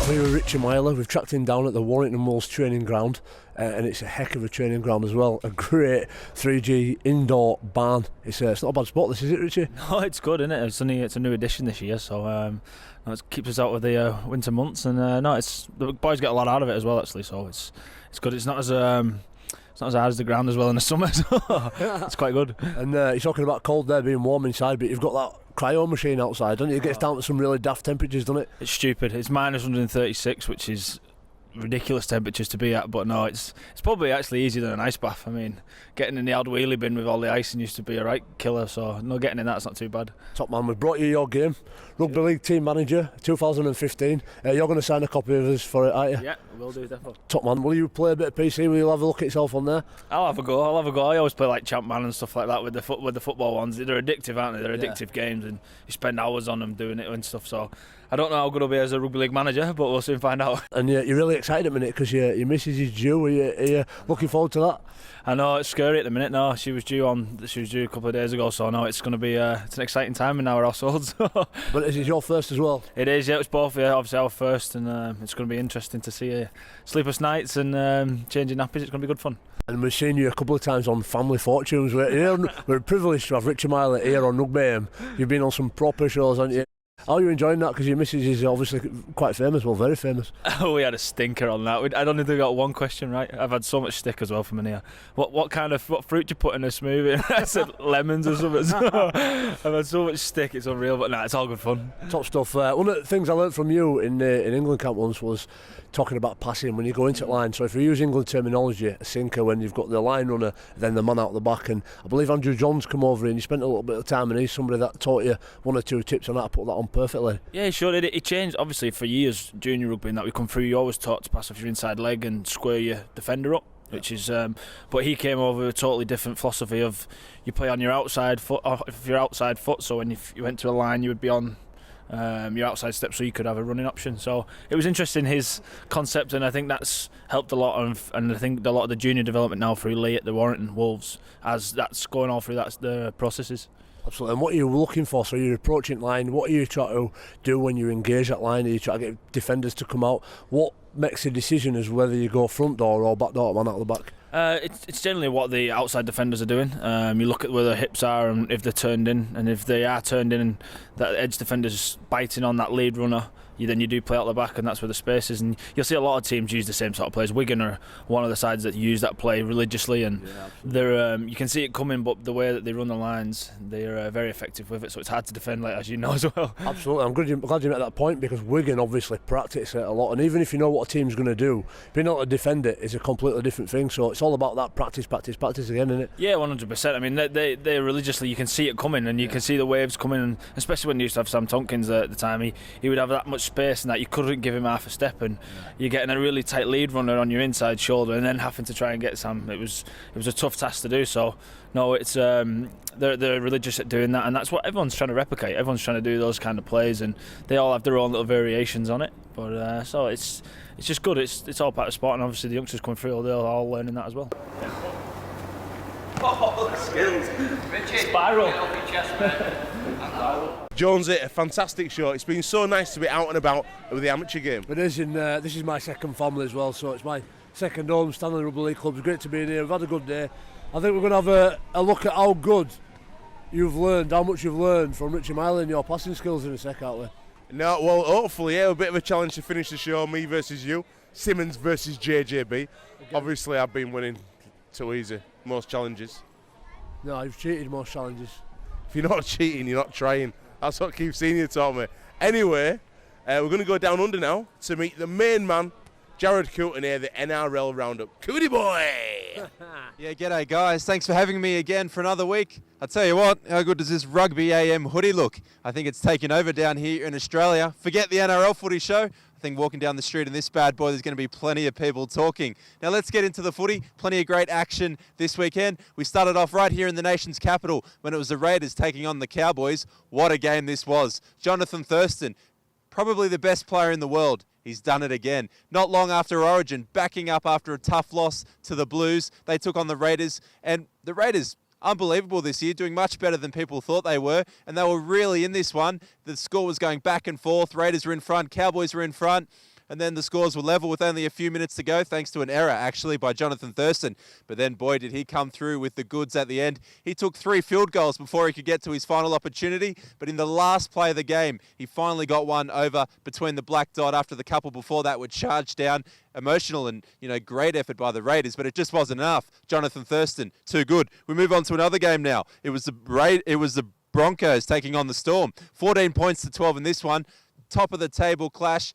We're with Richie Myler. We've tracked him down at the Warrington Wolves training ground, and it's a heck of a training ground as well. A great 3G indoor barn. It's not a bad spot, this, is it, Richie? No, it's good, isn't it? It's a new addition this year, so it keeps us out of the winter months, and the boys get a lot out of it as well, actually. So it's good. It's not as hard as the ground as well in the summer, so it's quite good. And you're talking about cold there being warm inside, but you've got that cryo machine outside, don't you? It gets down to some really daft temperatures, doesn't it? It's stupid. It's minus 136, which is ridiculous temperatures to be at, but no, it's probably actually easier than an ice bath. I mean, getting in the old wheelie bin with all the icing used to be a right killer, so no, getting in that's not too bad. Top man, we've brought you your game. Rugby League team manager 2015. You're going to sign a copy of us for it, aren't you? Yeah, we'll do, definitely. Top man, will you play a bit of PC? Will you have a look at yourself on there? I'll have a go. I always play like Champ Man and stuff like that with the football ones. They're addictive, aren't they? They're addictive games, and you spend hours on them doing it and stuff. So I don't know how good I'll be as a Rugby League manager, but we'll soon find out. And you're really excited at the minute because your missus is due. Are you looking forward to that? I know it's scary at the minute. No, she was due a couple of days ago, so no, it's going to be it's an exciting time in our household. But is it your first as well? It is, yeah. It's both, yeah. Obviously our first, and it's going to be interesting to see sleepless nights and changing nappies. It's going to be good fun. And we've seen you a couple of times on Family Fortunes. We're privileged to have Richie Myler here on Rugby AM. You've been on some proper shows, haven't you? How are you enjoying that? Because your missus is obviously quite famous, well, very famous. We had a stinker on that. I don't think we got one question right. I've had so much stick as well from in here. What fruit do you put in a smoothie? I said lemons or something. So I've had so much stick, it's unreal. But it's all good fun. Top stuff. One of the things I learned from you in England camp once was talking about passing when you go into the line. So if you use England terminology, a sinker when you've got the line runner, then the man out the back. And I believe Andrew John's come over and you spent a little bit of time, and he's somebody that taught you one or two tips on how to put that on perfectly. Yeah, sure. It changed obviously for years. Junior rugby, and that we come through, you always taught to pass off your inside leg and square your defender up. Which is, but he came over with a totally different philosophy of you play on your outside foot, so when you went to a line, you would be on your outside step, so you could have a running option. So it was interesting, his concept, and I think that's helped a lot. And I think a lot of the junior development now through Lee at the Warrington Wolves, as that's going all through the processes. Absolutely. And what are you looking for? So you're approaching line. What are you trying to do when you engage that line? Are you trying to get defenders to come out? What makes a decision as whether you go front door or back door, man out the back? It's generally what the outside defenders are doing. You look at where their hips are and if they're turned in, and if they are turned in and that edge defender's biting on that lead runner, then you do play out the back, and that's where the space is. And you'll see a lot of teams use the same sort of plays. Wigan are one of the sides that use that play religiously, and they're you can see it coming, but the way that they run the lines, they're very effective with it, so it's hard to defend, like, as you know as well. Absolutely. I'm glad you made that point, because Wigan obviously practice it a lot, and even if you know what a team's going to do, being able to defend it is a completely different thing. So it's all about that practice again, isn't it? Yeah, 100%. I mean, they religiously, you can see it coming, and you can see the waves coming, and especially when you used to have Sam Tompkins at the time, he would have that much space and that you couldn't give him half a step, and you're getting a really tight lead runner on your inside shoulder and then having to try and get Sam. It was a tough task to do. So no, it's they're religious at doing that, and that's what everyone's trying to replicate. Everyone's trying to do those kind of plays, and they all have their own little variations on it. But so it's just good. It's all part of sport, and obviously the youngsters coming through, they're all learning that as well. Oh, skills. Richie, Spiral. Jonesy, a fantastic show. It's been so nice to be out and about with the amateur game. It is, and this is my second family as well, so it's my second home, Stanley Rugby League Club. It's great to be here. We've had a good day. I think we're going to have a look at how much you've learned from Richie Myler and your passing skills in a sec, aren't we? No, well, hopefully, yeah, a bit of a challenge to finish the show, me versus you, Simmons versus JJB. Okay. Obviously, I've been winning too easy, most challenges. No, you've cheated most challenges. If you're not cheating, you're not trying. That's what Keith Senior taught me. Anyway, we're going to go down under now to meet the main man, Jared Coulton here, the NRL Roundup. Cootie boy! Yeah, g'day guys. Thanks for having me again for another week. I'll tell you what, how good does this Rugby AM hoodie look? I think it's taken over down here in Australia. Forget the NRL footy show. I think walking down the street in this bad boy, there's going to be plenty of people talking. Now let's get into the footy. Plenty of great action this weekend. We started off right here in the nation's capital when it was the Raiders taking on the Cowboys. What a game this was. Jonathan Thurston, probably the best player in the world. He's done it again. Not long after Origin, backing up after a tough loss to the Blues. They took on the Raiders, and the Raiders, unbelievable this year, doing much better than people thought they were, and they were really in this one. The score was going back and forth. Raiders were in front, Cowboys were in front. and then the scores were level with only a few minutes to go, thanks to an error actually by Jonathan Thurston. But then, boy, did he come through with the goods at the end. He took 3 field goals before he could get to his final opportunity, but in the last play of the game, he finally got one over between the black dot after the couple before that would charge down. Emotional and, great effort by the Raiders, but it just wasn't enough. Jonathan Thurston, too good. We move on to another game now. It was the Broncos taking on the Storm. 14 points to 12 in this one. Top of the table clash,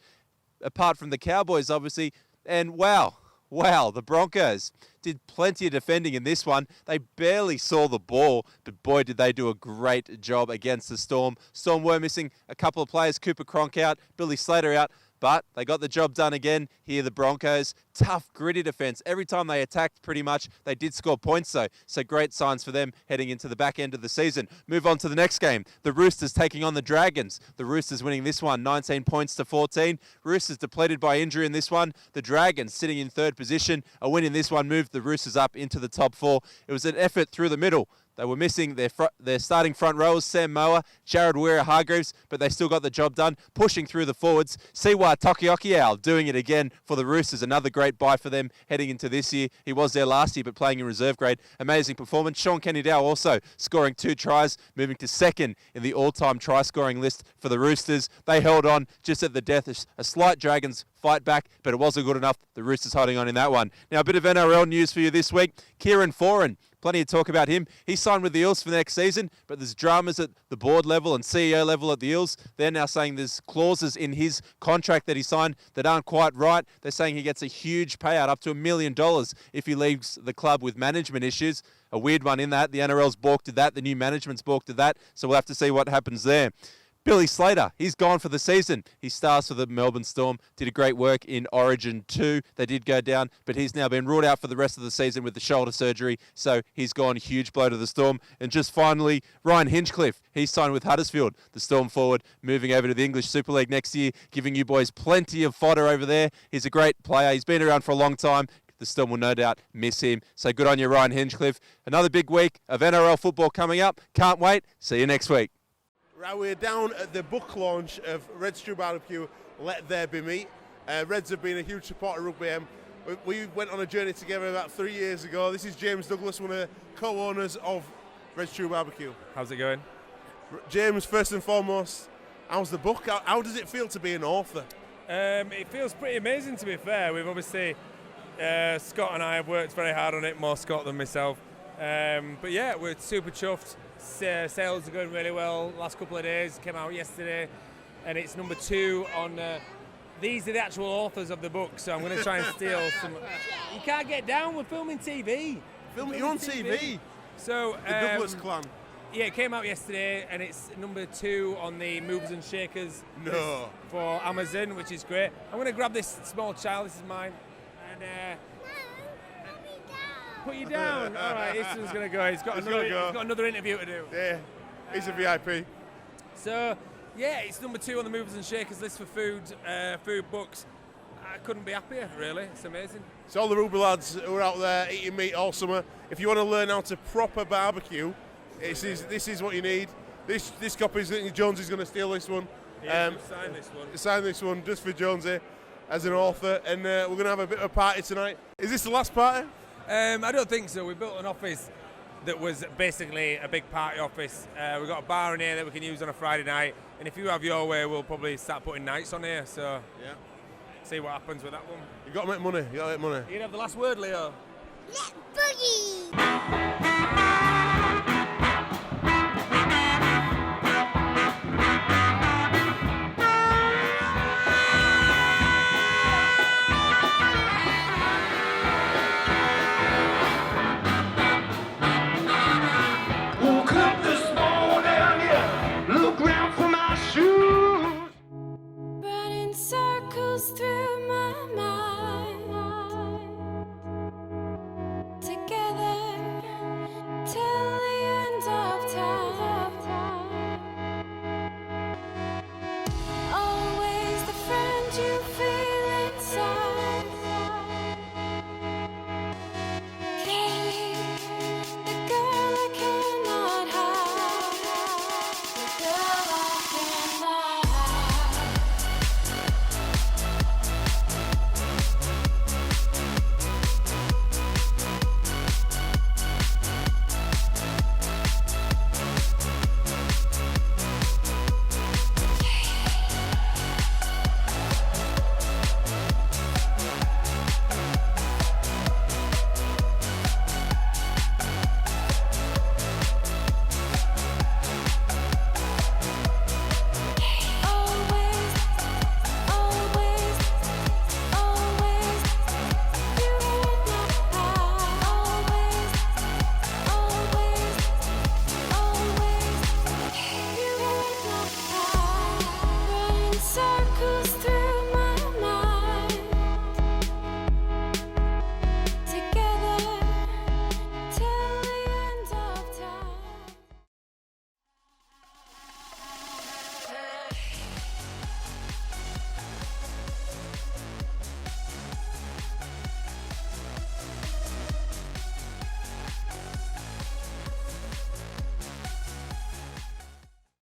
apart from the Cowboys, obviously. And wow, the Broncos did plenty of defending in this one. They barely saw the ball, but boy, did they do a great job against the Storm. Storm were missing a couple of players, Cooper Cronk out, Billy Slater out, but they got the job done again. Here, the Broncos, tough, gritty defense. Every time they attacked, pretty much, they did score points, though. So great signs for them heading into the back end of the season. Move on to the next game. The Roosters taking on the Dragons. The Roosters winning this one, 19 points to 14. Roosters depleted by injury in this one. The Dragons sitting in 3rd position. A win in this one moved the Roosters up into the top 4. It was an effort through the middle. They were missing their starting front rowers, Sam Moa, Jared Weir-Hargreaves, but they still got the job done, pushing through the forwards. Siwa Tokiokiao doing it again for the Roosters. Another great buy for them heading into this year. He was there last year, but playing in reserve grade. Amazing performance. Sean Kenny-Dow also scoring 2 tries, moving to 2nd in the all-time try-scoring list for the Roosters. They held on just at the death. A slight Dragons fight back, but it wasn't good enough. The Roosters holding on in that one. Now, a bit of NRL news for you this week. Kieran Foran. Plenty of talk about him. He signed with the Eels for the next season, but there's dramas at the board level and CEO level at the Eels. They're now saying there's clauses in his contract that he signed that aren't quite right. They're saying he gets a huge payout, up to $1 million, if he leaves the club with management issues. A weird one in that. The NRL's balked at that. The new management's balked at that. So we'll have to see what happens there. Billy Slater, he's gone for the season. He stars for the Melbourne Storm, did a great work in Origin 2. They did go down, but he's now been ruled out for the rest of the season with the shoulder surgery, so he's gone. Huge blow to the Storm. And just finally, Ryan Hinchcliffe, he's signed with Huddersfield, the Storm forward, moving over to the English Super League next year, giving you boys plenty of fodder over there. He's a great player. He's been around for a long time. The Storm will no doubt miss him. So good on you, Ryan Hinchcliffe. Another big week of NRL football coming up. Can't wait. See you next week. Right, we're down at the book launch of Red Stew Barbecue, Let There Be Meat. Reds have been a huge supporter of Rugby M. We went on a journey together about 3 years ago. This is James Douglas, one of the co-owners of Red Stew Barbecue. How's it going? James, first and foremost, how's the book? How does it feel to be an author? It feels pretty amazing, to be fair. We've obviously, Scott and I have worked very hard on it, more Scott than myself. But yeah, we're super chuffed. Sales are going really well. Last couple of days, came out yesterday, and it's number 2 on. These are the actual authors of the book, so I'm going to try and steal some. You can't get down. We're filming TV. You're on TV. So the Douglas clan. Yeah, it came out yesterday, and it's number 2 on the Movers and Shakers list for Amazon, which is great. I'm going to grab this small child. This is mine, and. Put you down. All right, this one's going to go. He's got another interview to do. Yeah, he's a VIP. So, yeah, it's number 2 on the Movers and Shakers list for food books. I couldn't be happier, really. It's amazing. So all the Rugby lads who are out there eating meat all summer, if you want to learn how to proper barbecue, this is what you need. This copy, Jones is going to steal this one. Yeah, sign this one. Sign this one just for Jonesy as an author, and we're going to have a bit of a party tonight. Is this the last party? I don't think so. We built an office that was basically a big party office. We've got a bar in here that we can use on a Friday night, and if you have your way, we'll probably start putting nights on here. So yeah, see what happens with that one. You got to make money. You got to make money. You have the last word, Leo. Let boogie.